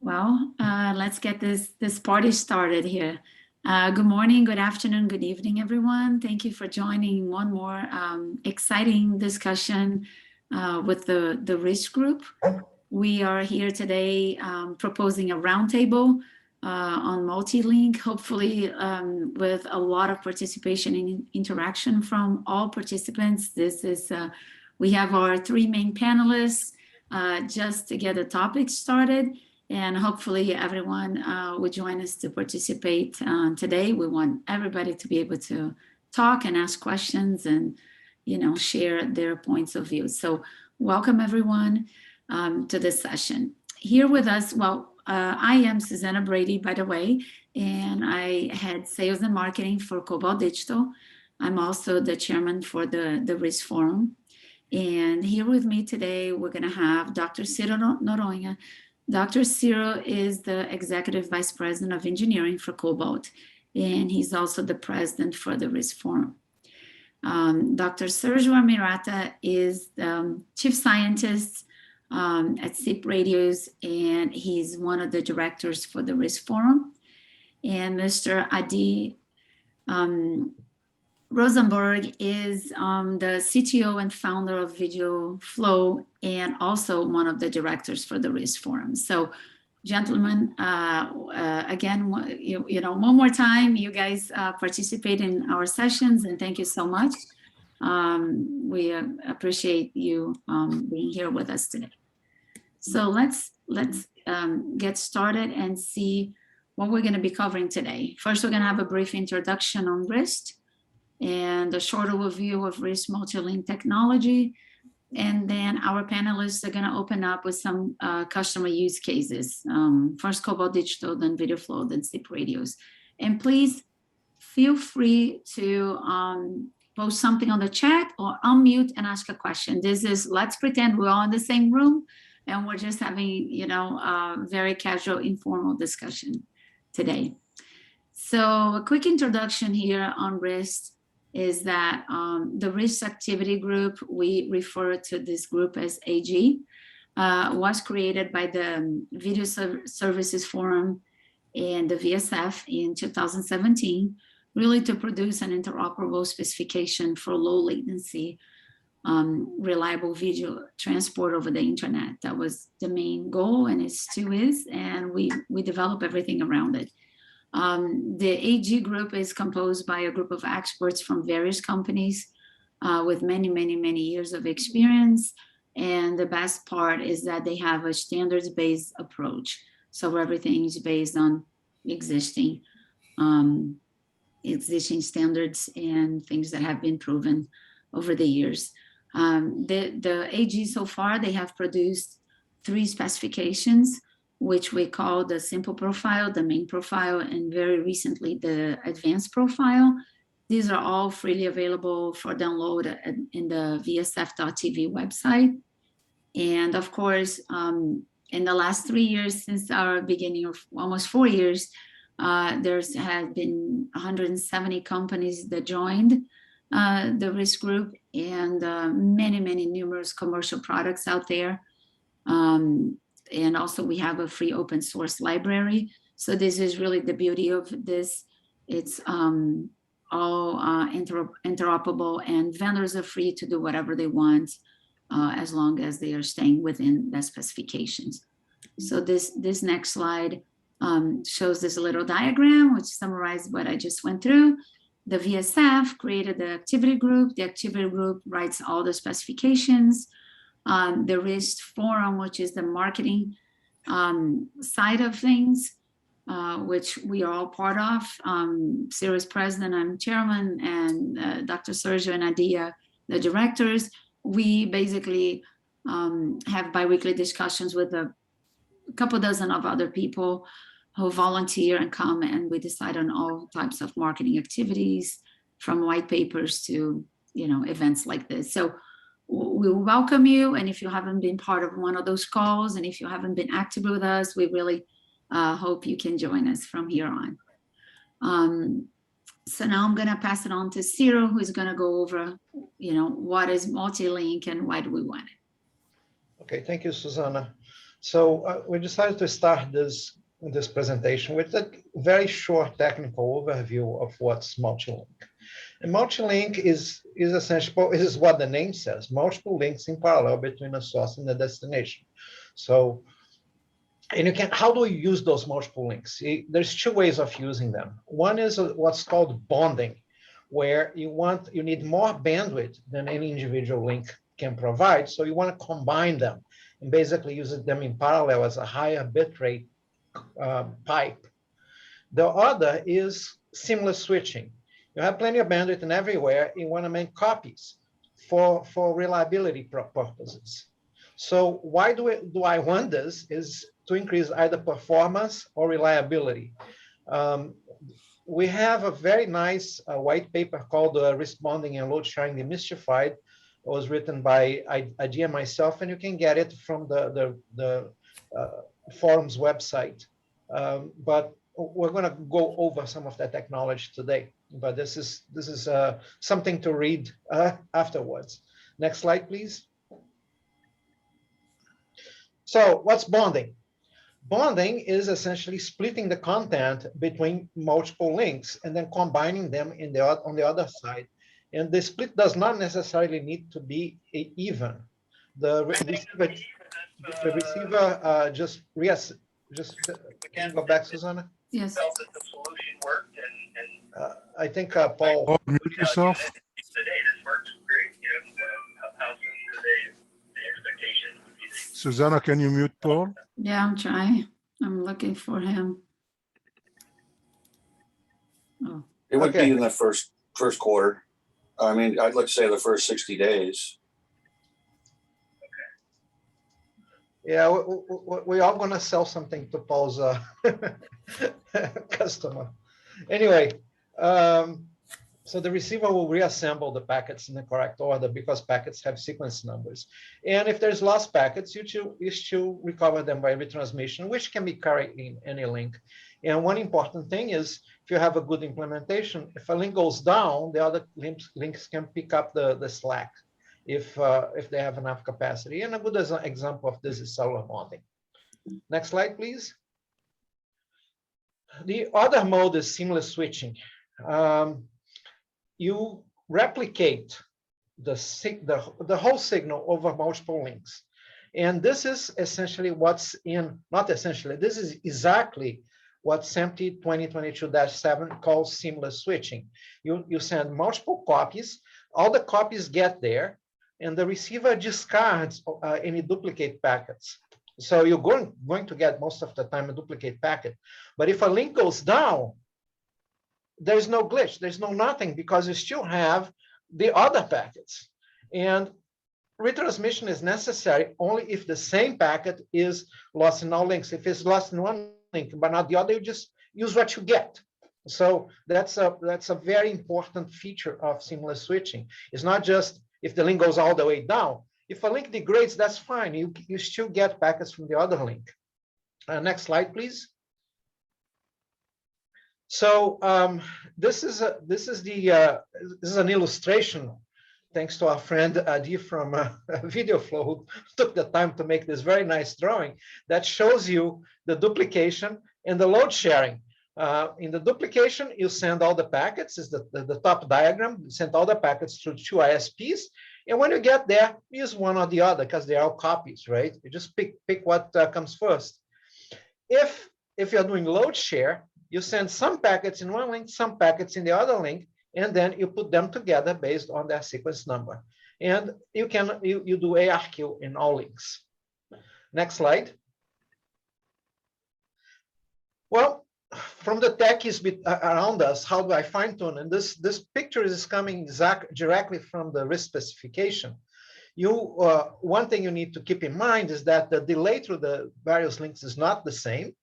Well, let's get this party started here. Good morning, good afternoon, good evening, everyone. Thank you for joining one more exciting discussion with the RIST group. We are here today proposing a roundtable on multi-link, hopefully with a lot of participation and interaction from all participants. This is, we have our three main panelists just to get the topic started. And hopefully everyone will join us to participate today. We want everybody to be able to talk and ask questions and, share their points of view. So welcome everyone to this session. Here with us, I am Susanna Brady, by the way, and I head sales and marketing for Cobalt Digital. I'm also the chairman for the RIST Forum. And here with me today, we're gonna have Dr. Ciro Noronha. Dr. Ciro is the Executive Vice President of Engineering for Cobalt, and he's also the President for the RIST Forum. Dr. Sergio Amirata is the Chief Scientist at SIP Radios, and he's one of the directors for the RIST Forum. And Mr. Adi Rosenberg is the CTO and founder of Video Flow and also one of the directors for the RIST Forum. So, gentlemen, again, one more time, you guys participate in our sessions, and thank you so much. We appreciate you being here with us today. So let's get started and see what we're going to be covering today. First, we're going to have a brief introduction on RIST and a short overview of RIST multi-link technology. And then our panelists are going to open up with some customer use cases. First Cobalt Digital, then Video Flow, then SIP Radios. And please feel free to post something on the chat or unmute and ask a question. This is, let's pretend we're all in the same room and we're just having, a very casual, informal discussion today. So a quick introduction here on RIST is that the RIST activity group, we refer to this group as AG, was created by the Video Services Forum and the VSF in 2017, really to produce an interoperable specification for low latency, reliable video transport over the internet. That was the main goal, and it still is, and we develop everything around it. The AG group is composed by a group of experts from various companies with many years of experience. And the best part is that they have a standards-based approach. So everything is based on existing standards and things that have been proven over the years. The AG so far, they have produced 3 specifications, which we call the simple profile, the main profile, and very recently the advanced profile. These are all freely available for download in the vsf.tv website. And of course, in the last 3 years, since our beginning of almost 4 years, there's had been 170 companies that joined the RIST group, and many numerous commercial products out there. And also we have a free open source library. So this is really the beauty of this. It's all interoperable, and vendors are free to do whatever they want as long as they are staying within the specifications. So this next slide shows this little diagram, which summarizes what I just went through. The VSF created the activity group. The activity group writes all the specifications. The RIST Forum, which is the marketing side of things, which we are all part of. Ciro is president, I'm chairman, and Dr. Sergio and Adia, the directors. We basically have biweekly discussions with a couple dozen of other people who volunteer and come, and we decide on all types of marketing activities, from white papers to events like this. So we welcome you, and if you haven't been part of one of those calls, and if you haven't been active with us, we really hope you can join us from here on. So now I'm going to pass it on to Ciro, who's going to go over, what is multi-link and why do we want it. Okay, thank you, Susanna. So we decided to start this presentation with a very short technical overview of what's multi-link. And multi-link is essentially is what the name says: multiple links in parallel between a source and the destination. So, and you can, how do you use those multiple links? There's two ways of using them. One is what's called bonding, where you need more bandwidth than any individual link can provide. So you want to combine them and basically use them in parallel as a higher bitrate pipe. The other is seamless switching. You have plenty of bandwidth and everywhere, you want to make copies for reliability purposes. So why do I want this? Is to increase either performance or reliability. We have a very nice white paper called RIST Bonding and Load Sharing Demystified. It was written by Adi and myself, and you can get it from the forum's website. But we're going to go over some of that technology today. But this is something to read afterwards. Next slide, please. So what's bonding? Bonding is essentially splitting the content between multiple links and then combining them on the other side. And the split does not necessarily need to be even. The receiver just can go back, Susanna? Yes. Felt that the solution worked, and I think Paul. Mute yourself. today this works great. You know, how soon today the expectation would be. Susanna, can you mute Paul? Yeah, I'm trying. I'm looking for him. Oh, It would Okay. be in the first quarter. I mean, I'd like to say the first 60 days. Yeah, we are going to sell something to Paul's customer. Anyway, so the receiver will reassemble the packets in the correct order because packets have sequence numbers. And if there's lost packets, you still recover them by retransmission, which can be carried in any link. And one important thing is, if you have a good implementation, if a link goes down, the other links can pick up the slack if they have enough capacity. And a good example of this is cellular bonding. Next slide, please. The other mode is seamless switching. You replicate the whole signal over multiple links. And this is essentially what's in, not essentially, this is exactly what SMPTE 2022-7 calls seamless switching. You send multiple copies, all the copies get there, and the receiver discards any duplicate packets. So you're going to get most of the time a duplicate packet. But if a link goes down, there's no glitch, there's no nothing, because you still have the other packets. And retransmission is necessary only if the same packet is lost in all links. If it's lost in one link but not the other, you just use what you get. So that's a very important feature of seamless switching. It's not just if the link goes all the way down. If a link degrades, that's fine. You still get packets from the other link. Next slide, please. So this is an illustration, thanks to our friend Adi from VideoFlow, who took the time to make this very nice drawing that shows you the duplication and the load sharing. In the duplication, you send all the packets, is the top diagram, you send all the packets through 2 ISPs. And when you get there, use one or the other because they are all copies, right? You just pick what comes first. If you're doing load share, you send some packets in one link, some packets in the other link, and then you put them together based on their sequence number. And you do ARQ in all links. Next slide. Well, from the techies around us, how do I fine tune? And this picture is coming directly from the RIST specification. One thing you need to keep in mind is that the delay through the various links is not the same.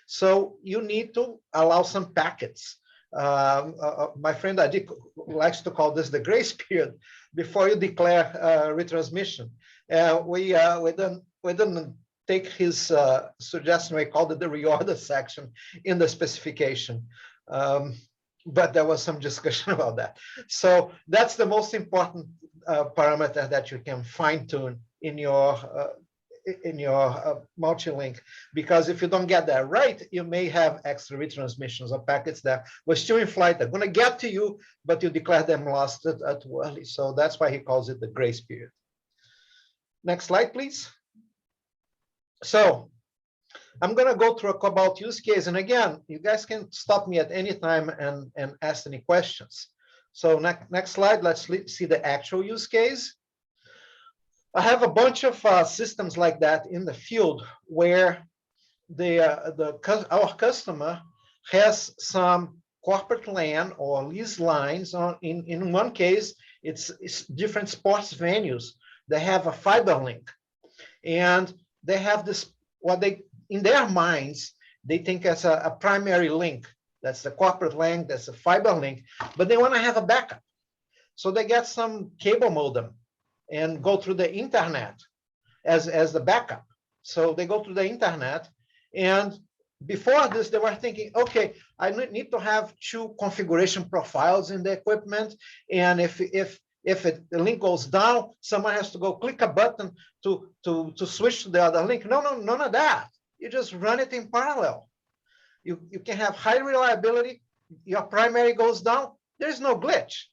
So you need to allow some packets. My friend Adi likes to call this the grace period before you declare retransmission. We didn't take his suggestion. We called it the reorder section in the specification. But there was some discussion about that. So that's the most important parameter that you can fine tune in your in your multi-link, because if you don't get that right, you may have extra retransmissions of packets that were still in flight. They're going to get to you, but you declare them lost too early. So that's why he calls it the grace period. Next slide, please. So I'm going to go through a Cobalt use case. And again, you guys can stop me at any time and ask any questions. So next slide, let's see the actual use case. I have a bunch of systems like that in the field where our customer has some corporate LAN or lease lines. In one case, it's different sports venues. They have a fiber link, and they have this, what they, in their minds, they think as a primary link. That's the corporate LAN, that's a fiber link, but they want to have a backup. So they get some cable modem and go through the internet as the backup. So they go through the internet, and before this, they were thinking, okay, I need to have 2 configuration profiles in the equipment, and if the link goes down, someone has to go click a button to switch to the other link. No, none of that. You just run it in parallel. You can have high reliability. Your primary goes down, there's no glitch.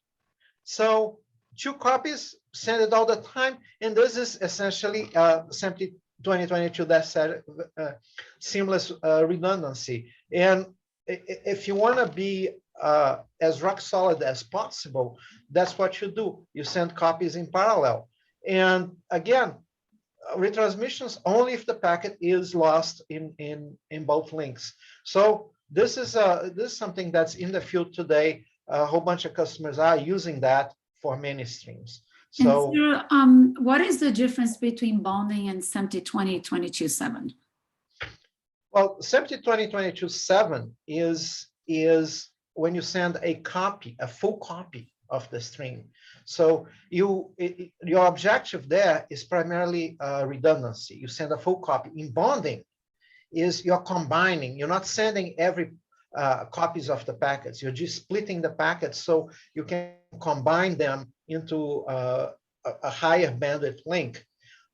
So 2 copies, send it all the time, and this is essentially SMPTE 2022 seamless redundancy. And if you want to be as rock solid as possible, that's what you do. You send copies in parallel. And again, retransmissions only if the packet is lost in both links. So this is something that's in the field today. A whole bunch of customers are using that for many streams. So, what is the difference between bonding and SMPTE 2022-7? well, SMPTE 2022-7 is when you send a copy, a full copy of the stream. So your objective there is primarily redundancy. You send a full copy. In bonding, is you're combining. You're not sending every copies of the packets. You're just splitting the packets so you can combine them into a higher bandwidth link.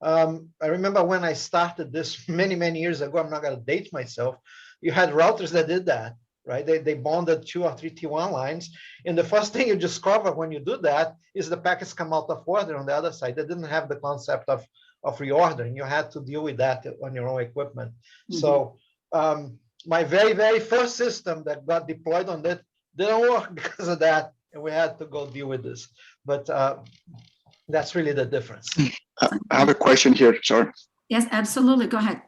I remember when I started this many years ago, I'm not going to date myself, you had routers that did that, right? They bonded 2 or 3 T1 lines. And the first thing you discover when you do that is the packets come out of order on the other side. They didn't have the concept of reordering. You had to deal with that on your own equipment. Mm-hmm. So my very first system that got deployed on that didn't work because of that. And we had to go deal with this. But that's really the difference. I have a question here, sorry. Yes, absolutely. Go ahead.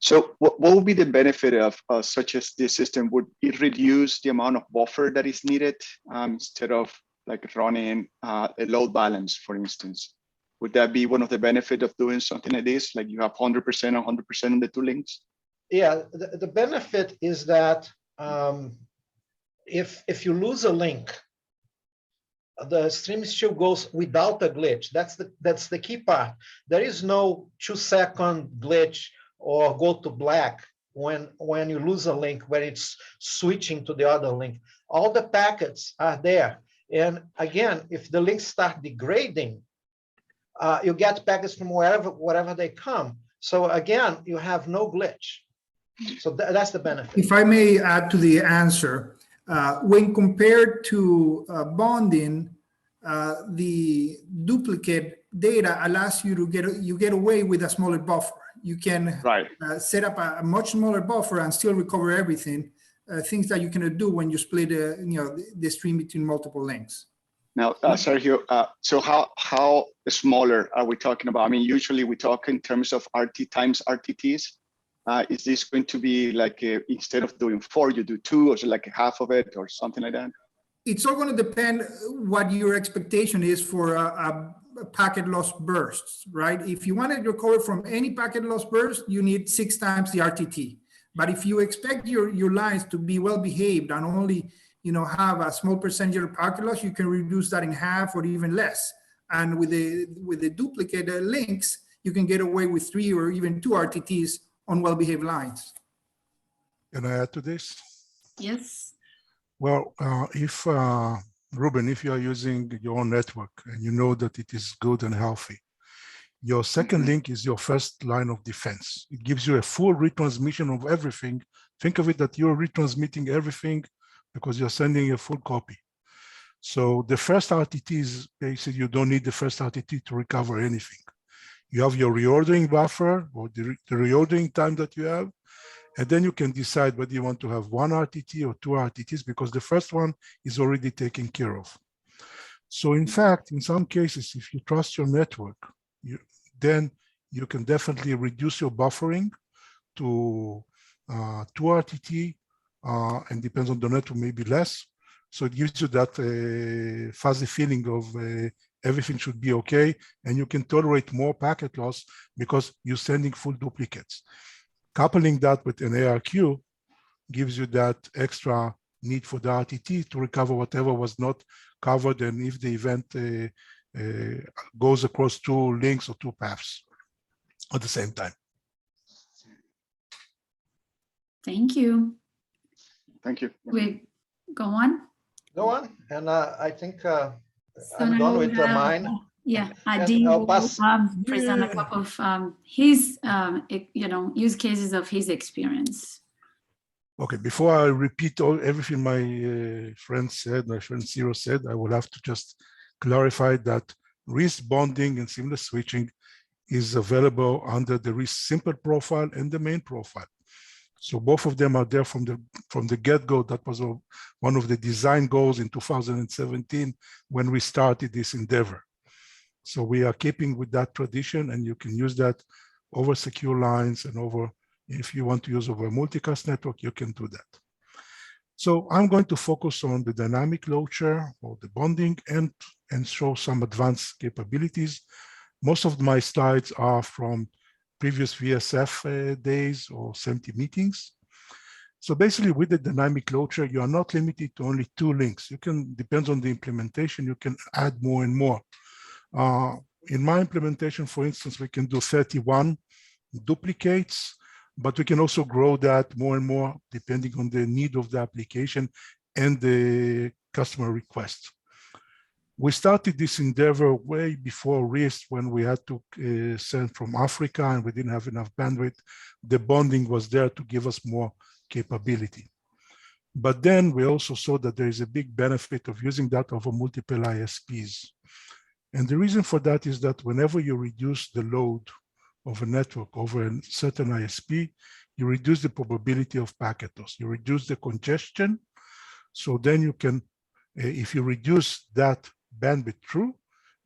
So what would be the benefit of such as this system? Would it reduce the amount of buffer that is needed instead of like running a load balance, for instance? Would that be one of the benefits of doing something like this? Like you have 100% on the 2 links? Yeah, the benefit is that if you lose a link, the stream still goes without a glitch. That's the key part. There is no 2-second glitch or go to black when you lose a link, when it's switching to the other link. All the packets are there. And again, if the links start degrading, you get packets from wherever they come. So again, you have no glitch. So that's the benefit. If I may add to the answer, when compared to bonding, the duplicate data allows you to get away with a smaller buffer. You can set up a much smaller buffer and still recover everything. Things that you cannot do when you split the stream between multiple links. Now, Sergio, so how smaller are we talking about? I mean, usually we talk in terms of RT times RTTs. Is this going to be like instead of doing 4, you do 2, or is it like half of it or something like that? It's all going to depend what your expectation is for a packet loss bursts, right? If you want to recover from any packet loss burst, you need 6 times the RTT. But if you expect your lines to be well behaved and only have a small percentage of packet loss, you can reduce that in half or even less. And with the duplicate links, you can get away with 3 or even 2 RTTs on well-behaved lines. Can I add to this? Yes. Well, if Ruben, if you are using your own network and you know that it is good and healthy, Your second link is your first line of defense. It gives you a full retransmission of everything. Think of it that you're retransmitting everything because you're sending a full copy. So the first RTT is basically, you don't need the first RTT to recover anything. You have your reordering buffer or the reordering time that you have, and then you can decide whether you want to have one RTT or two RTTs because the first one is already taken care of. So in fact, in some cases, if you trust your network, then you can definitely reduce your buffering to 2 RTT, and depends on the network, maybe less. So it gives you that fuzzy feeling of everything should be okay, and you can tolerate more packet loss because you're sending full duplicates. Coupling that with an ARQ gives you that extra need for the RTT to recover whatever was not covered, and if the event goes across 2 links or 2 paths at the same time. Thank you. Thank you. We go on. Go on, and I think So I'm now done we with have, mine. Yeah, And Adi I'll will pass- present a couple of his, use cases of his experience. Okay, before I repeat everything my friend Zero said, I will have to just clarify that RIST bonding and seamless switching is available under the RIST simple profile and the main profile. So both of them are there from the get-go. That was one of the design goals in 2017 when we started this endeavor. So we are keeping with that tradition, and you can use that over secure lines and over, if you want to use over a multicast network, you can do that. So I'm going to focus on the dynamic load share or the bonding and show some advanced capabilities. Most of my slides are from previous VSF days or SMT meetings. So basically with the dynamic load share, you are not limited to only 2 links. You can, depends on the implementation, you can add more and more. In my implementation, for instance, we can do 31 duplicates, but we can also grow that more and more depending on the need of the application and the customer request. We started this endeavor way before RIST when we had to send from Africa and we didn't have enough bandwidth. The bonding was there to give us more capability. But then we also saw that there is a big benefit of using that over multiple ISPs. And the reason for that is that whenever you reduce the load of a network over a certain ISP, you reduce the probability of packet loss. You reduce the congestion. So then you can, if you reduce that bandwidth through,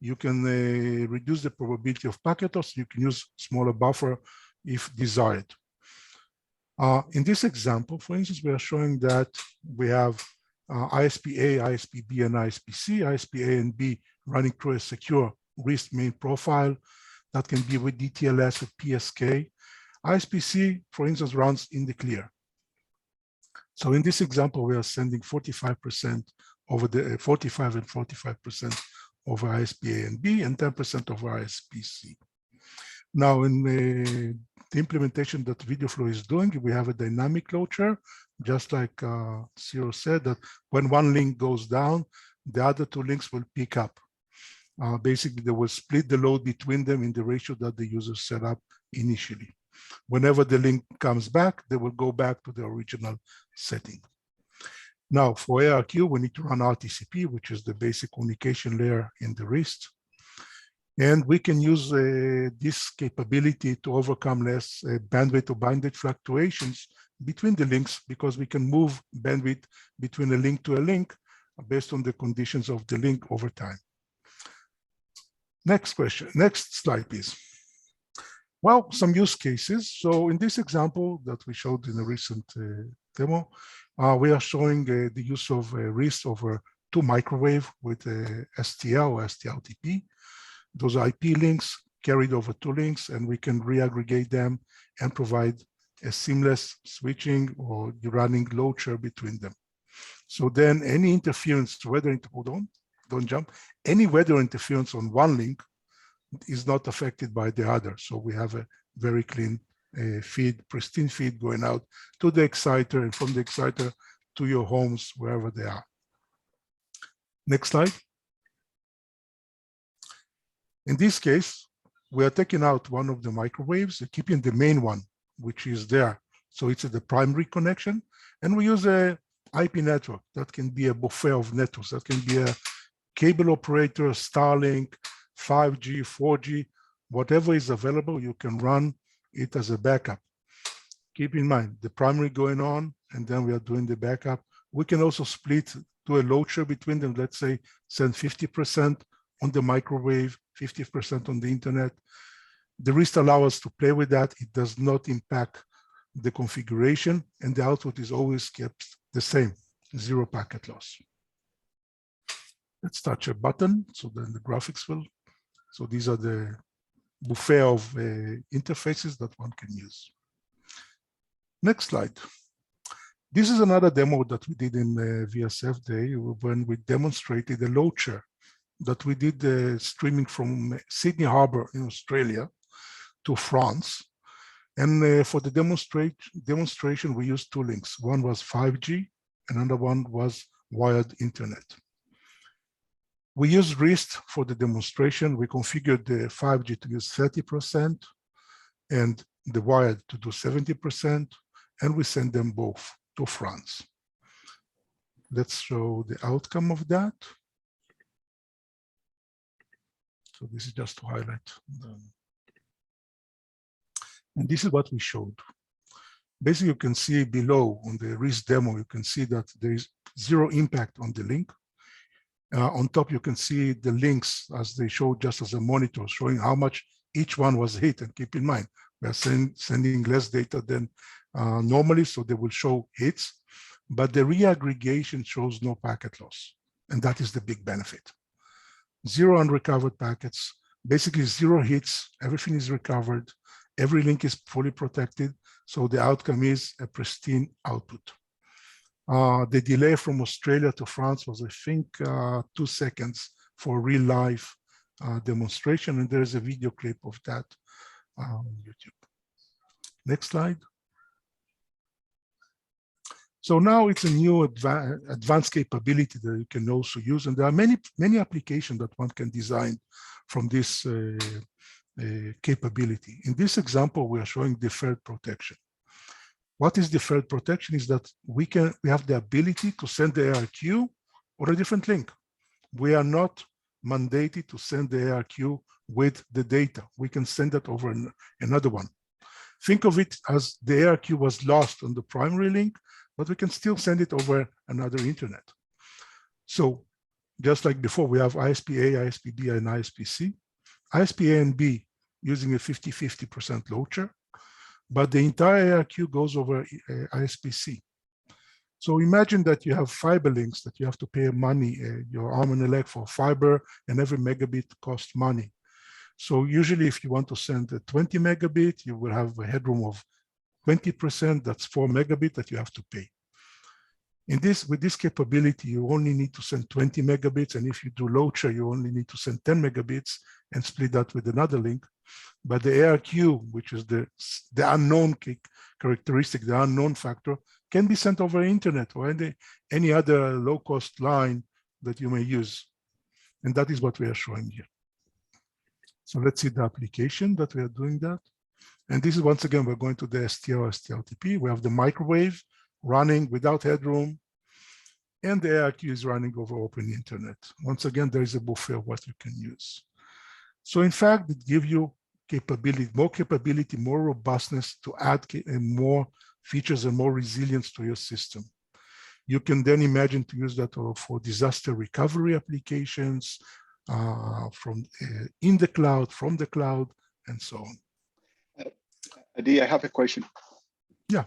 you can reduce the probability of packet loss. You can use smaller buffer if desired. In this example, for instance, we are showing that we have ISP A, ISP B, and ISP C. ISP A and B running through a secure RIST main profile that can be with DTLS or PSK. ISP C, for instance, runs in the clear. So in this example, we are sending 45% over the 45 and 45% over ISP A and B and 10% over ISP C. Now in the implementation that VideoFlow is doing, we have a dynamic load share, just like Ciro said, that when one link goes down, the other 2 links will pick up. Basically, they will split the load between them in the ratio that the user set up initially. Whenever the link comes back, they will go back to the original setting. Now, for ARQ, we need to run RTCP, which is the basic communication layer in the RIST. And we can use this capability to overcome less bandwidth or bandwidth fluctuations between the links, because we can move bandwidth between a link to a link based on the conditions of the link over time. Next question, next slide, please. Well, some use cases. So in this example that we showed in a recent demo, we are showing the use of RIST over 2 microwave with STL or STLTP. Those IP links carried over 2 links, and we can reaggregate them and provide a seamless switching or running load share between them. So then any interference, hold on, don't jump, any weather interference on one link is not affected by the other. So we have a very clean feed, pristine feed going out to the exciter and from the exciter to your homes, wherever they are. Next slide. In this case, we are taking out one of the microwaves, keeping the main one, which is there. So it's the primary connection. And we use a IP network that can be a buffet of networks. That can be a cable operator, Starlink, 5G, 4G, whatever is available, you can run it as a backup. Keep in mind, the primary going on, and then we are doing the backup. We can also split to a Loadshare between them. Let's say send 50% on the microwave, 50% on the internet. The RIST allows us to play with that. It does not impact the configuration, and the output is always kept the same, 0 packet loss. Let's touch a button, so then the graphics will. So these are the buffet of interfaces that one can use. Next slide. This is another demo that we did in VSF Day when we demonstrated a Loadshare that we did streaming from Sydney Harbour in Australia to France. And for the demonstration, we used 2 links. One was 5G, another one was wired internet. We used RIST for the demonstration. We configured the 5G to use 30% and the wired to do 70%, and we sent them both to France. Let's show the outcome of that. So this is just to highlight. And this is what we showed. Basically, you can see below on the RIST demo, you can see that there is 0 impact on the link. On top, you can see the links as they show just as a monitor, showing how much each one was hit. And keep in mind, we are sending less data than normally, so they will show hits, but the reaggregation shows no packet loss. And that is the big benefit. 0 unrecovered packets, basically 0 hits, everything is recovered, every link is fully protected, so the outcome is a pristine output. The delay from Australia to France was, I think, 2 seconds for real life demonstration, and there's a video clip of that on YouTube. Next slide. So now it's a new advanced capability that you can also use, and there are many applications that one can design from this capability. In this example, we are showing deferred protection. What is deferred protection is that we have the ability to send the ARQ or a different link. We are not mandated to send the ARQ with the data. We can send that over another one. Think of it as the ARQ was lost on the primary link, but we can still send it over another internet. So just like before, we have ISP-A, ISP-B, and ISP-C. ISP-A and B using a 50-50% load share, but the entire ARQ goes over ISP-C. So imagine that you have fiber links that you have to pay money, your arm and a leg for fiber, and every megabit costs money. So usually if you want to send a 20 megabit, you will have a headroom of 20%, that's 4 megabit that you have to pay. With this capability, you only need to send 20 megabits, and if you do load share, you only need to send 10 megabits and split that with another link. But the ARQ, which is the unknown characteristic, the unknown factor, can be sent over internet or any other low-cost line that you may use. And that is what we are showing here. So let's see the application that we are doing that. And this is, once again, we're going to the STL, STLTP. We have the microwave running without headroom, and the ARQ is running over open internet. Once again, there is a buffer of what you can use. So in fact, it gives you capability, more robustness to add more features and more resilience to your system. You can then imagine to use that for disaster recovery applications, in the cloud, from the cloud, and so on. Adi, I have a question. Yeah.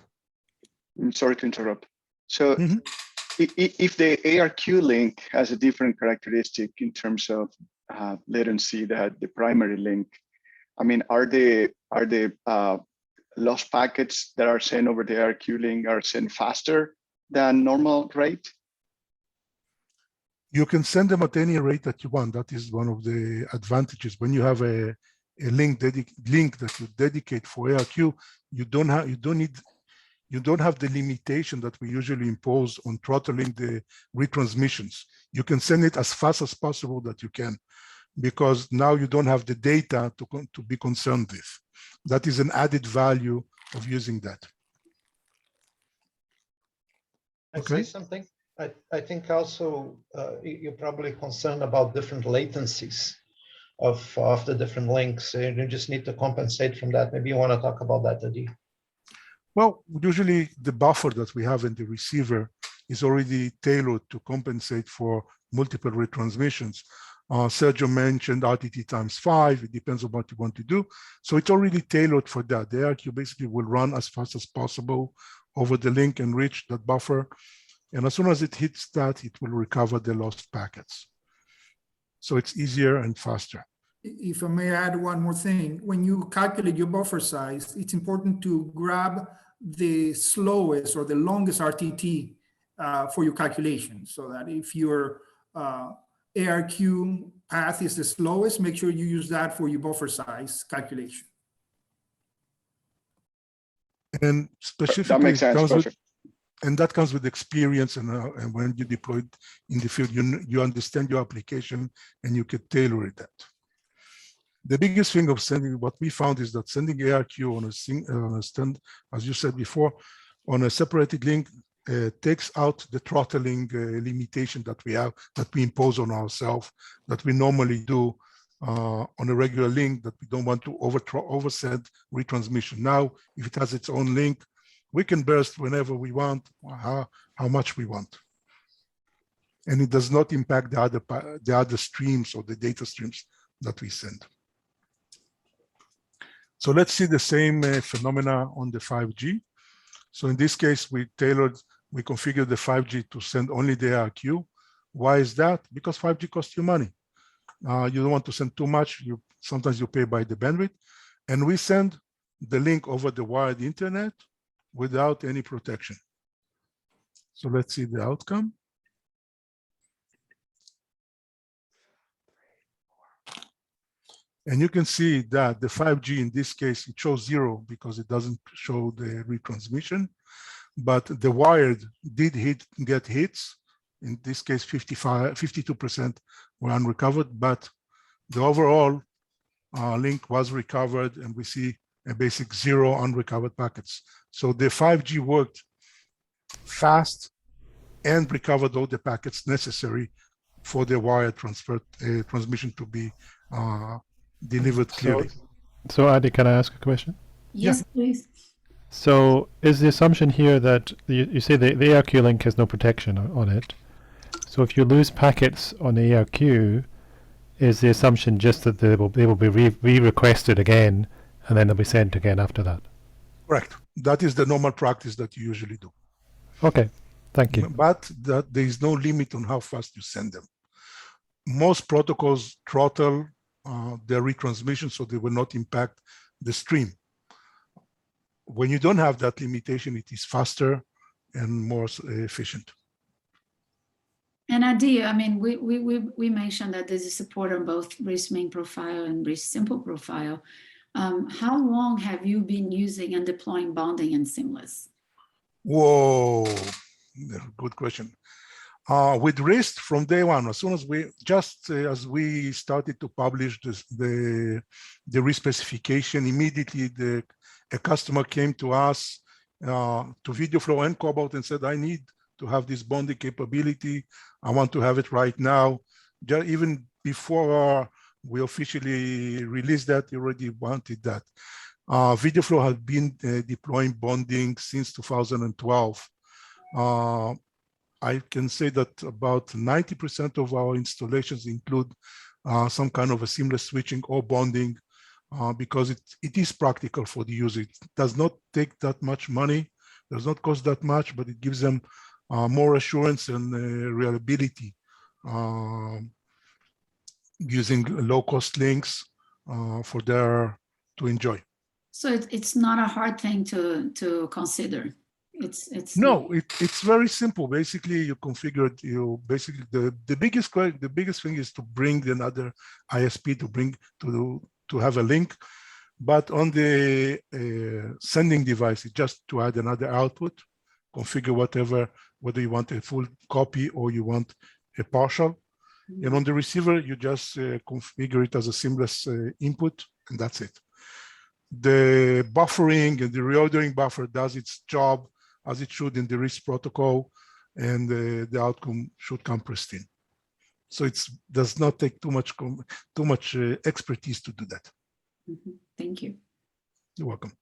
I'm sorry to interrupt. So if the ARQ link has a different characteristic in terms of latency than the primary link, I mean, are the lost packets that are sent over the ARQ link are sent faster than normal rate? You can send them at any rate that you want. That is one of the advantages. When you have a link that you dedicate for ARQ, you don't have the limitation that we usually impose on throttling the retransmissions. You can send it as fast as possible that you can. because now you don't have the data to be concerned with. That is an added value of using that. I'd Okay. say something. I think also you're probably concerned about different latencies of the different links. You just need to compensate from that. Maybe you want to talk about that, Adi. Well, usually the buffer that we have in the receiver is already tailored to compensate for multiple retransmissions. Sergio mentioned RTT times 5. It depends on what you want to do. So it's already tailored for that. The ARQ basically will run as fast as possible over the link and reach that buffer. And as soon as it hits that, it will recover the lost packets. So it's easier and faster. If I may add one more thing, when you calculate your buffer size, it's important to grab the slowest or the longest RTT for your calculation, so that if your ARQ path is the slowest, make sure you use that for your buffer size calculation. That And specifically, makes sense. Perfect. And that comes with experience, and when you deploy it in the field, you understand your application and you can tailor it that. The biggest thing of sending, what we found is that sending ARQ on a stand, as you said before, on a separated link takes out the throttling limitation that we have, that we impose on ourselves, that we normally do on a regular link, that we don't want to oversend retransmission. Now, if it has its own link, we can burst whenever we want, how much we want. And it does not impact the other streams or the data streams that we send. So let's see the same phenomena on the 5G. So in this case, we configured the 5G to send only the ARQ. Why is that? Because 5G costs you money. You don't want to send too much. Sometimes you pay by the bandwidth. And we send the link over the wired internet without any protection. So let's see the outcome. And you can see that the 5G in this case, it shows 0 because it doesn't show the retransmission, but the wired did get hits. In this case, 52% were unrecovered, but the overall link was recovered, and we see a basic 0 unrecovered packets. So the 5G worked fast and recovered all the packets necessary for the wire transmission to be delivered clearly. So Adi, can I ask a question? Yes, please. So is the assumption here that you say the ARQ link has no protection on it? So if you lose packets on the ARQ, is the assumption just that they will be re-requested again, and then they'll be sent again after that? Correct. That is the normal practice that you usually do. Okay, thank you. But there is no limit on how fast you send them. Most protocols throttle their retransmission so they will not impact the stream. When you don't have that limitation, it is faster and more efficient. And Adi, I mean, we mentioned that this is support on both RIST main profile and RIST simple profile. How long have you been using and deploying bonding in Seamless? Whoa, good question. With RIST from day one, as soon as as we started to publish the RIST specification, immediately a customer came to us, to VideoFlow and Cobalt, and said, I need to have this bonding capability. I want to have it right now. Even before we officially released that, they already wanted that. VideoFlow has been deploying bonding since 2012. I can say that about 90% of our installations include some kind of a seamless switching or bonding, because it is practical for the user. It does not take that much money, does not cost that much, but it gives them more assurance and reliability using low-cost links to enjoy. So it's not a hard thing to consider. It's very simple. Basically, you configure it. The biggest thing is to bring another ISP to have a link, but on the sending device, it's just to add another output, configure whether you want a full copy or you want a partial, And on the receiver, you just configure it as a seamless input, and that's it. The buffering and the reordering buffer does its job as it should in the RIST protocol, and the outcome should come pristine. So it does not take too much expertise to do that. Thank you. You're welcome.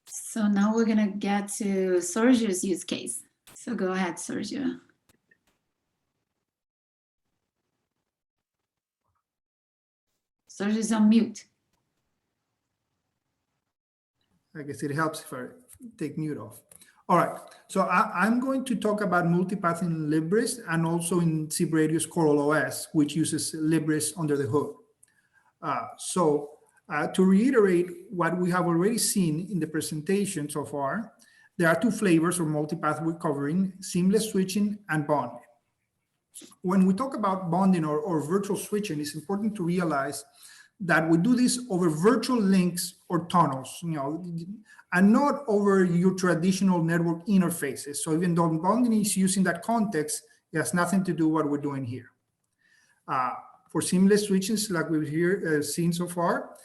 So now we're gonna get to Sergio's use case. So go ahead, Sergio. Sergio's on mute. I guess it helps if I take mute off. All right, so I'm going to talk about multipath in libRIST and also in ZBradio's Coral OS, which uses libRIST under the hood. To reiterate what we have already seen in the presentation so far, there are two flavors of multipath we're covering: seamless switching and bonding. When we talk about bonding or virtual switching, it's important to realize that we do this over virtual links or tunnels, and not over your traditional network interfaces. So even though bonding is used in that context, it has nothing to do with what we're doing here. For seamless switches, like we've seen so far,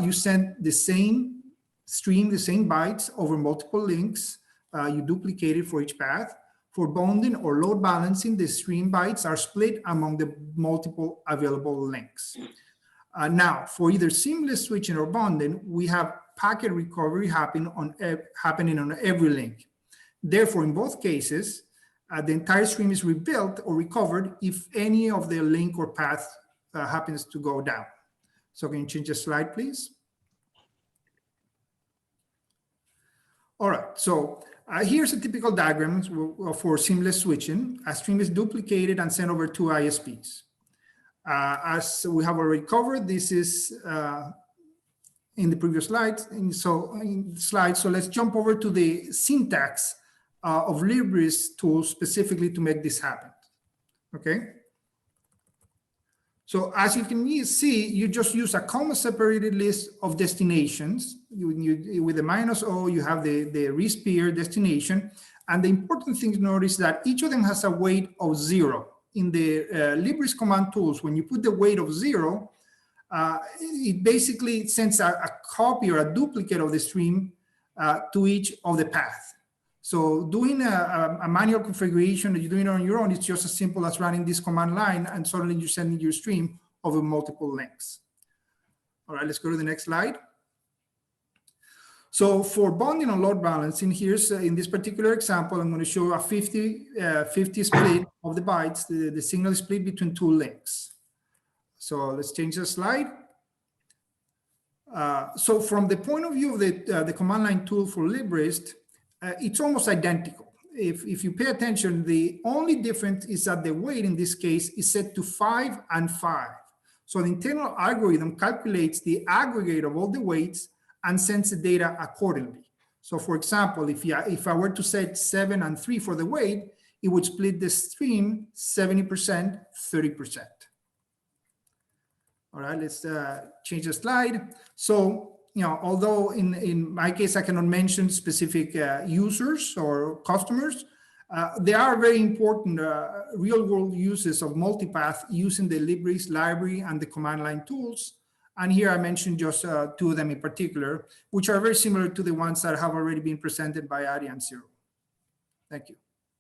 you send the same stream, the same bytes over multiple links. You duplicate it for each path. For bonding or load balancing, the stream bytes are split among the multiple available links. Now, for either seamless switching or bonding, we have packet recovery happening on every link. Therefore, in both cases, the entire stream is rebuilt or recovered if any of the link or path happens to go down. So can you change the slide, please? All right, so here's a typical diagram for seamless switching. A stream is duplicated and sent over to ISPs. As we have already covered, this is in the previous slides. So let's jump over to the syntax of libRIST tools specifically to make this happen. Okay. So as you can see, you just use a comma-separated list of destinations. With the -O, you have the RIST peer destination. And the important thing to notice is that each of them has a weight of 0. In the libRIST command tools, when you put the weight of 0, it basically sends a copy or a duplicate of the stream to each of the path. So doing a manual configuration that you're doing on your own, it's just as simple as running this command line and suddenly you're sending your stream over multiple links. All right, let's go to the next slide. So for bonding and load balancing, here's in this particular example, I'm going to show a 50-50 split of the bytes, the signal is split between two links. So let's change the slide. So from the point of view of the command line tool for libRIST, it's almost identical. If you pay attention, the only difference is that the weight in this case is set to 5 and 5. So the internal algorithm calculates the aggregate of all the weights and sends the data accordingly. So for example, if I were to set 7 and 3 for the weight, it would split the stream 70%, 30%. All right, let's change the slide. So, although in my case, I cannot mention specific users or customers, there are very important real-world uses of multipath using the libRIST library and the command line tools. And here I mentioned just 2 of them in particular, which are very similar to the ones that have already been presented by Ari and Cyril. Thank you.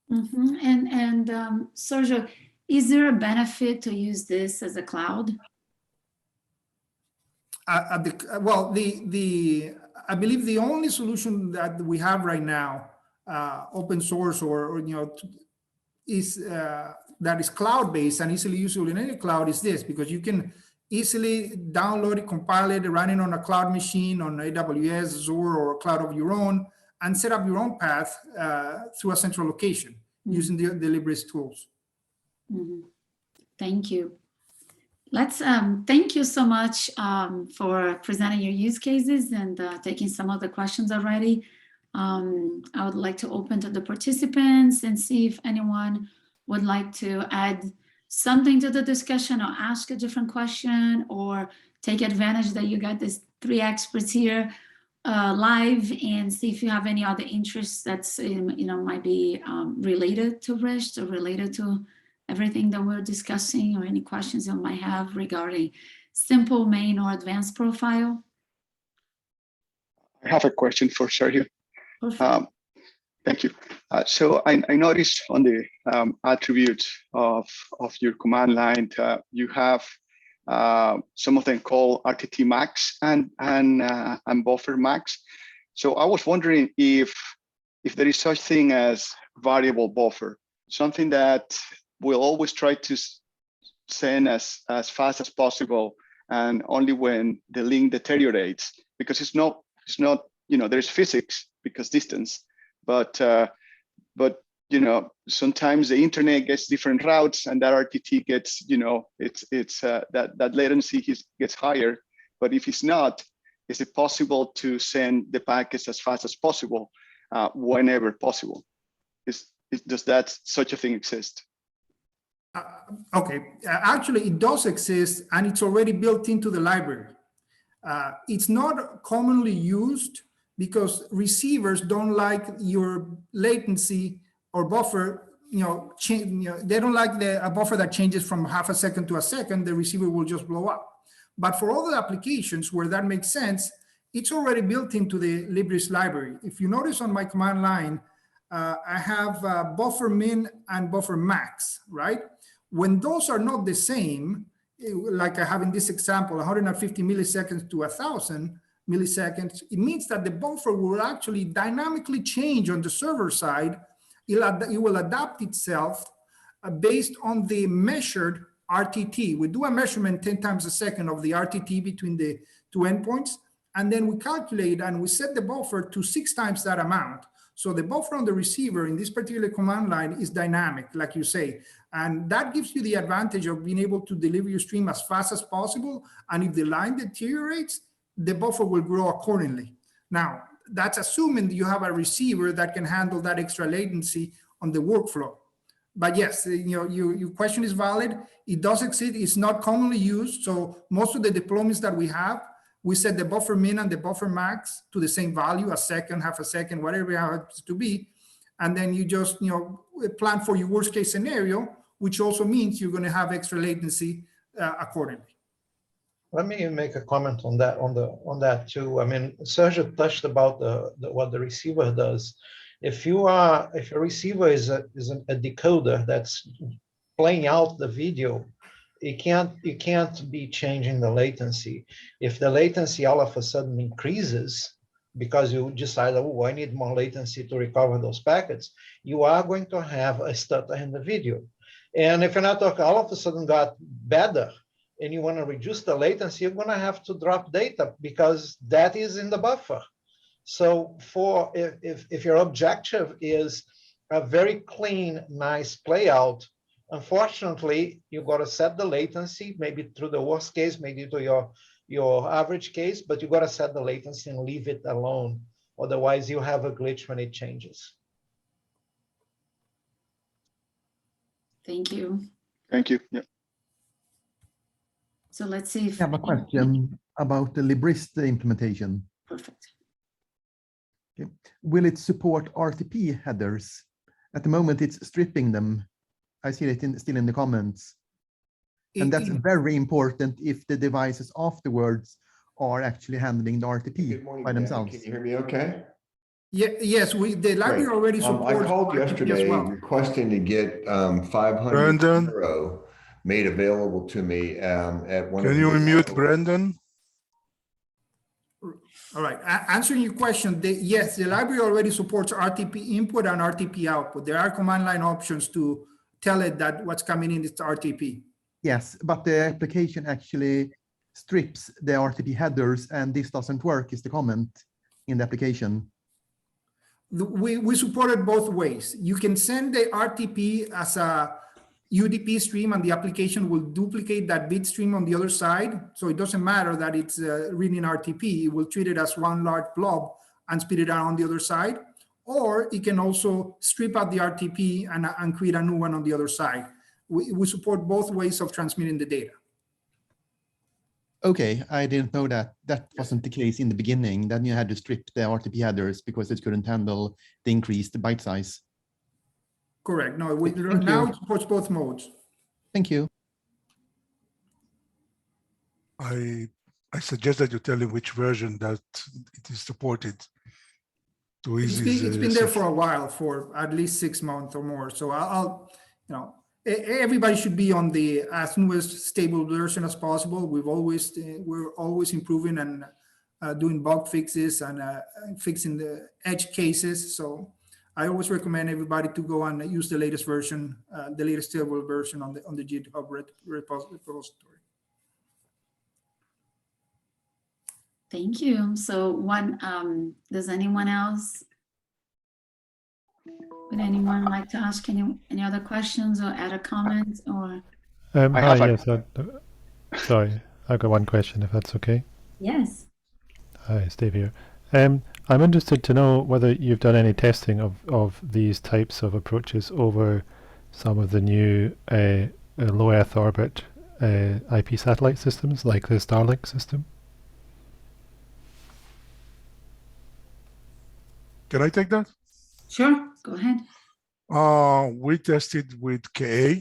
And Sergio, is there a benefit to use this as a cloud? I believe the only solution that we have right now, open source or is that is cloud-based and easily usable in any cloud is this, because you can easily download it, compile it, run it on a cloud machine on AWS, Azure, or a cloud of your own, and set up your own path through a central location using the libRIST tools. Thank you. Let's thank you so much for presenting your use cases and taking some of the questions already. I would like to open to the participants and see if anyone would like to add something to the discussion or ask a different question or take advantage that you got these 3 experts here live and see if you have any other interests that's might be related to RIST or related to everything that we're discussing, or any questions you might have regarding simple, main, or advanced profile? I have a question for Sergio. Perfect. Thank you. So I noticed on the attributes of your command line, you have some of them called RTT max and buffer max. So I was wondering if there is such thing as variable buffer, something that we'll always try to send as fast as possible, and only when the link deteriorates, because it's not there's physics because distance, but sometimes the internet gets different routes, and that RTT gets that latency gets higher. But if it's not, is it possible to send the packets as fast as possible whenever possible? Does that such a thing exist? Okay, actually it does exist, and it's already built into the library. It's not commonly used because receivers don't like your latency or buffer. They don't like a buffer that changes from half a second to a second. The receiver will just blow up. But for other applications where that makes sense, it's already built into the libRIST library. If you notice on my command line, I have buffer min and buffer max, right? When those are not the same, like I have in this example, 150 milliseconds to 1,000 milliseconds, it means that the buffer will actually dynamically change on the server side. It will adapt itself based on the measured RTT. We do a measurement 10 times a second of the RTT between the two endpoints, and then we calculate and we set the buffer to 6 times that amount. So the buffer on the receiver in this particular command line is dynamic, like you say, and that gives you the advantage of being able to deliver your stream as fast as possible. And if the line deteriorates, the buffer will grow accordingly. Now, that's assuming you have a receiver that can handle that extra latency on the workflow. But yes, your question is valid. It does exist. It's not commonly used. So most of the deployments that we have, we set the buffer min and the buffer max to the same value, a second, half a second, whatever it happens to be. And then you just plan for your worst case scenario, which also means you're going to have extra latency accordingly. Let me make a comment on that too. I mean, Sergio touched about what the receiver does. If a receiver is a decoder that's playing out the video, you can't be changing the latency. If the latency all of a sudden increases because you decide, oh, I need more latency to recover those packets, you are going to have a stutter in the video. And if your network all of a sudden got better and you want to reduce the latency, you're going to have to drop data because that is in the buffer. So if your objective is a very clean, nice playout, unfortunately, you got to set the latency, maybe through the worst case, maybe to your average case, but you got to set the latency and leave it alone. Otherwise, you have a glitch when it changes. Thank you. Thank you. Yeah. So let's see if I have a question about the libRIST implementation. Perfect. Okay. Will it support RTP headers? At the moment, it's stripping them. I see it still in the comments. And that's very important if the devices afterwards are actually handling the RTP by themselves. Can you hear me okay? Yeah, yes, the library already supports. I called yesterday requesting to get 500 euro made available to me at one. Can you unmute Brandon? All right, answering your question, yes, the library already supports RTP input and RTP output. There are command line options to tell it that what's coming in is RTP. Yes, but the application actually strips the RTP headers, and this doesn't work, is the comment in the application. We support it both ways. You can send the RTP as a UDP stream, and the application will duplicate that bit stream on the other side. So it doesn't matter that it's reading RTP. It will treat it as one large blob and spit it out on the other side. Or it can also strip out the RTP and create a new one on the other side. We support both ways of transmitting the data. Okay, I didn't know that wasn't the case in the beginning. Then you had to strip the RTP headers because it couldn't handle the increased byte size. Correct. No, now it supports both modes. Thank you. I suggest that you tell him which version that it is supported. To ease It's been there for a while, for at least 6 months or more. So I'll everybody should be on the as newest stable version as possible. We're always improving and doing bug fixes and fixing the edge cases. So I always recommend everybody to go and use the latest version, the latest stable version on the GitHub repository. Thank you. So does anyone else? Would anyone like to ask any other questions or add a comment or? Sorry, I've got one question if that's okay. Yes. Hi, Steve here. I'm interested to know whether you've done any testing of these types of approaches over some of the new low Earth orbit IP satellite systems like the Starlink system. Can I take that? Sure, go ahead. We tested with KA,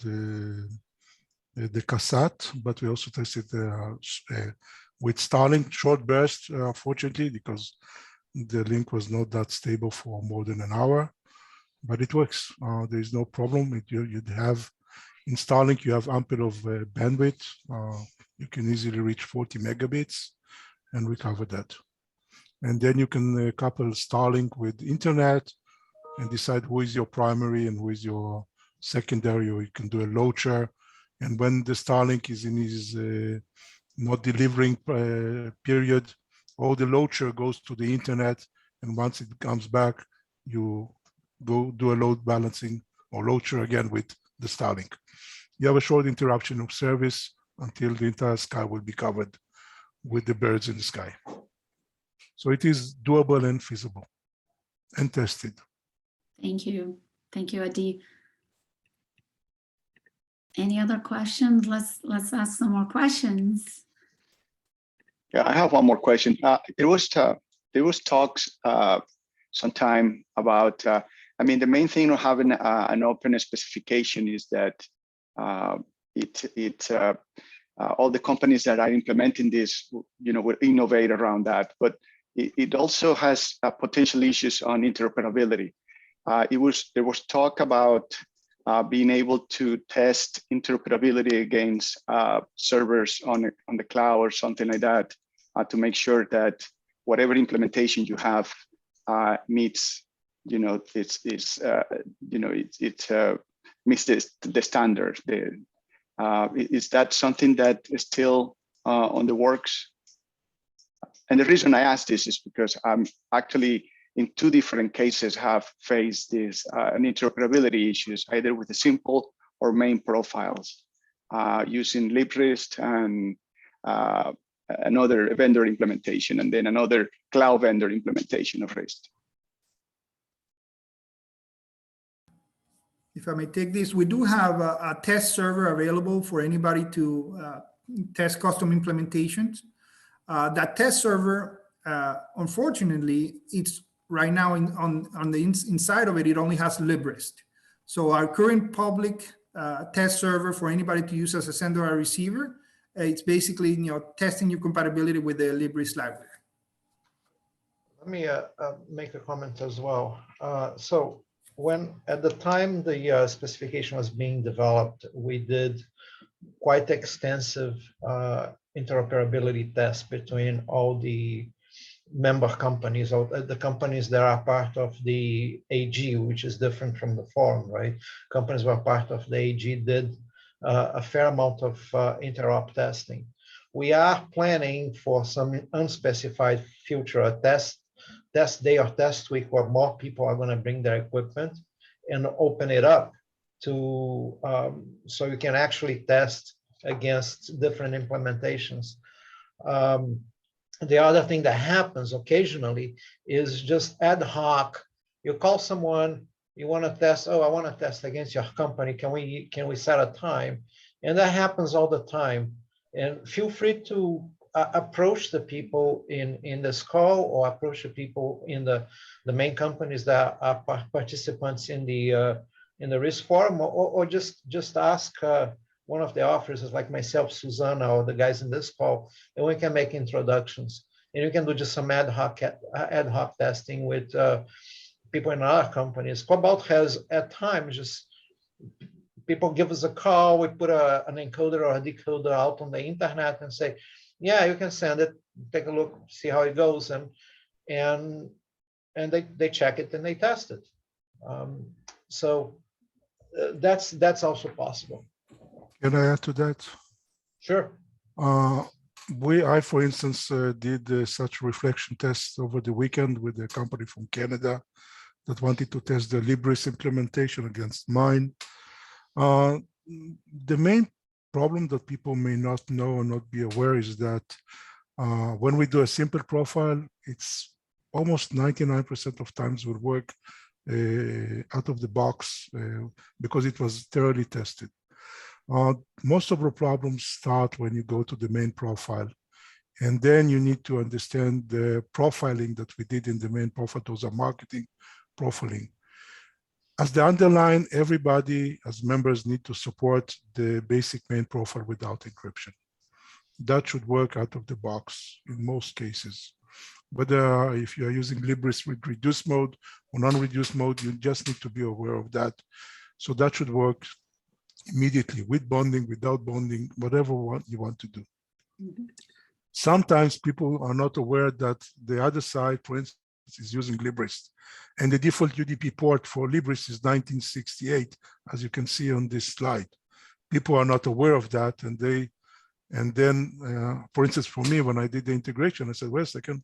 the CASAT, but we also tested with Starlink short burst, fortunately, because the link was not that stable for more than an hour, but it works. There is no problem. You'd have in Starlink, you have ample of bandwidth. You can easily reach 40 megabits, and we covered that. And then you can couple Starlink with internet and decide who is your primary and who is your secondary, or you can do a Loadshare. And when the Starlink is in his not delivering period, all the Loadshare goes to the internet, and once it comes back, you go do a load balancing or Loadshare again with the Starlink. You have a short interruption of service until the entire sky will be covered with the birds in the sky. So it is doable and feasible and tested. Thank you. Thank you, Adi. Any other questions? Let's ask some more questions. Yeah, I have one more question. There was talks sometime about. The main thing of having an open specification is that all the companies that are implementing this, will innovate around that. But it also has potential issues on interoperability. There was talk about being able to test interoperability against servers on the cloud or something like that to make sure that whatever implementation you have meets, it meets the standard. Is that something that is still on the works? And the reason I ask this is because I'm actually in 2 different cases have faced this interoperability issues, either with the simple or main profiles using libRIST and another vendor implementation, and then another cloud vendor implementation of RIST. If I may take this, we do have a test server available for anybody to test custom implementations. That test server, unfortunately, it's right now on the inside of it, it only has libRIST. So our current public test server for anybody to use as a sender or receiver, it's basically testing your compatibility with the libRIST library. Let me make a comment as well. So when at the time the specification was being developed, we did quite extensive interoperability tests between all the member companies, or the companies that are part of the AG, which is different from the forum, right? Companies who are part of the AG did a fair amount of interop testing. We are planning for some unspecified future test day or test week where more people are going to bring their equipment and open it up to so you can actually test against different implementations. The other thing that happens occasionally is just ad hoc. You call someone, you want to test, I want to test against your company. Can we set a time? And that happens all the time. And feel free to approach the people in this call, or approach the people in the main companies that are participants in the in the RIST forum, or just ask one of the authors, like myself, Susanna, or the guys in this call, and we can make introductions. And you can do just some ad hoc testing with people in our companies. Cobalt has at times just people give us a call, we put an encoder or a decoder out on the internet and say, yeah, you can send it, take a look, see how it goes, and they check it and they test it. So that's also possible. Can I add to that? Sure. I, for instance, did such reflection tests over the weekend with a company from Canada that wanted to test the libRIST implementation against mine. The main problem that people may not know or not be aware is that when we do a simple profile, it's almost 99% of times will work out of the box because it was thoroughly tested. Most of the problems start when you go to the main profile, and then you need to understand the profiling that we did in the main profile. Those are marketing profiling. As the underline, everybody as members need to support the basic main profile without encryption. That should work out of the box in most cases. But if you are using libRIST with reduced mode or non-reduced mode, you just need to be aware of that. So that should work immediately with bonding, without bonding, whatever you want to do. Mm-hmm. Sometimes people are not aware that the other side, for instance, is using libRIST. And the default UDP port for libRIST is 1968, as you can see on this slide. People are not aware of that, and then, for instance, for me, when I did the integration, I said, wait a second,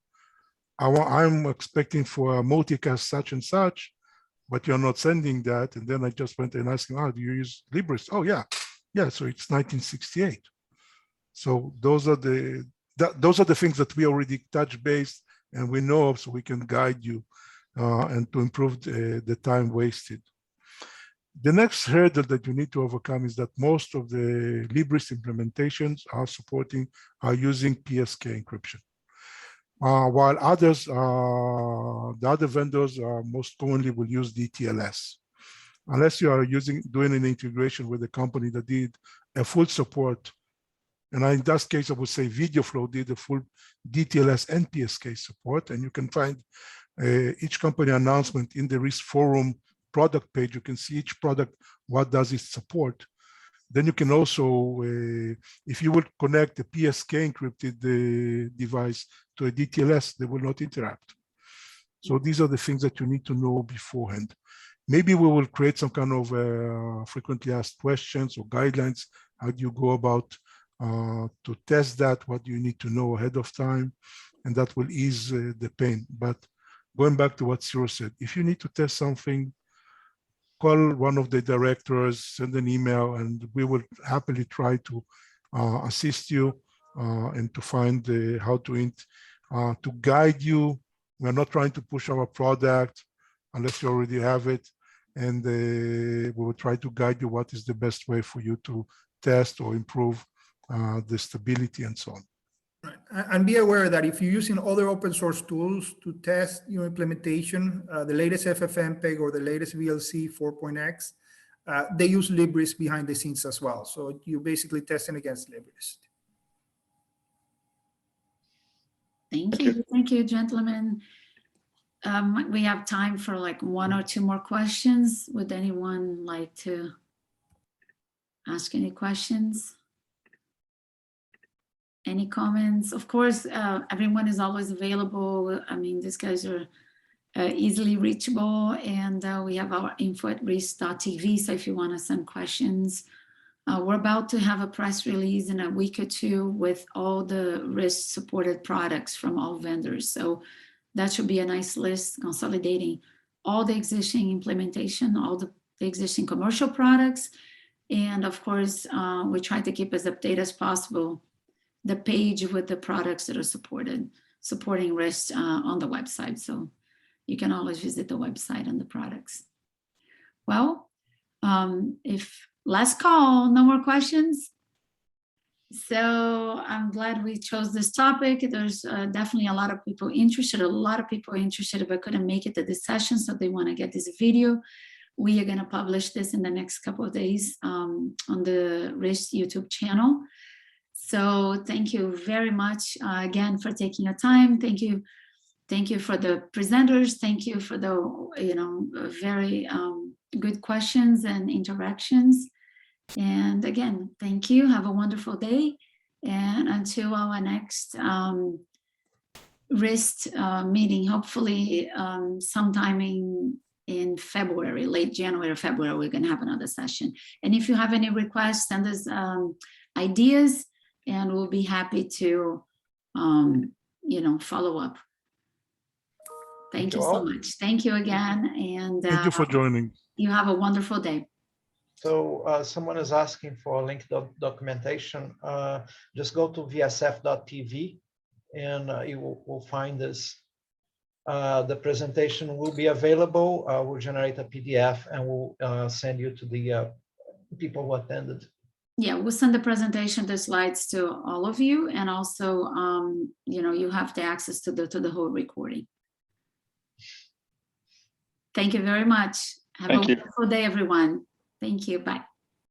I'm expecting for a multicast such and such, but you're not sending that. And then I just went and asked him, do you use libRIST? Oh, yeah. Yeah, so it's 1968. So those are the things that we already touch base and we know of, so we can guide you and to improve the time wasted. The next hurdle that you need to overcome is that most of the libRIST implementations are using PSK encryption. While others, the other vendors most commonly will use DTLS. Unless you are doing an integration with a company that did a full support, and in that case, I would say VideoFlow did a full DTLS and PSK support, and you can find each company announcement in the RIST forum product page. You can see each product, what does it support. Then you can also, if you would connect a PSK encrypted device to a DTLS, they will not interact. So these are the things that you need to know beforehand. Maybe we will create some kind of frequently asked questions or guidelines. How do you go about to test that? What do you need to know ahead of time? And that will ease the pain. But going back to what Ciro said, if you need to test something, call one of the directors, send an email, and we will happily try to assist you and to find how to guide you. We're not trying to push our product unless you already have it. And we will try to guide you what is the best way for you to test or improve the stability and so on. Right. And be aware that if you're using other open source tools to test your implementation, the latest FFmpeg or the latest VLC 4.x, they use libRIST behind the scenes as well. So you're basically testing against libRIST. Thank you, gentlemen. We have time for like one or two more questions. Would anyone like to ask any questions? Any comments? Of course, everyone is always available. I mean, these guys are easily reachable, and we have our info at RIST.tv. So if you want to send questions, we're about to have a press release in a week or two with all the RIST supported products from all vendors. So that should be a nice list consolidating all the existing implementation, all the existing commercial products. And of course, we try to keep as updated as possible the page with the products that are supporting RIST on the website. So you can always visit the website and the products. Well, if last call, no more questions. So I'm glad we chose this topic. There's definitely a lot of people interested but couldn't make it to this session, so they want to get this video. we are going to publish this in the next couple of days on the RIST YouTube channel. So thank you very much again for taking your time. Thank you for the presenters. Thank you for the very good questions and interactions. And again, thank you. Have a wonderful day. And until our next RIST meeting, hopefully sometime in February, late January or February, we're going to have another session. And if you have any requests, send us ideas, and we'll be happy to follow up. Thank you so much. Thank you again. And thank you for joining. You have a wonderful day. So someone is asking for linked documentation. Just go to vsf.tv and you will find this. The presentation will be available. We'll generate a PDF and we'll send you to the people who attended. Yeah, we'll send the presentation, the slides to all of you, and also, you have the access to the whole recording. Thank you very much. Have a wonderful day, everyone. Thank you. Bye.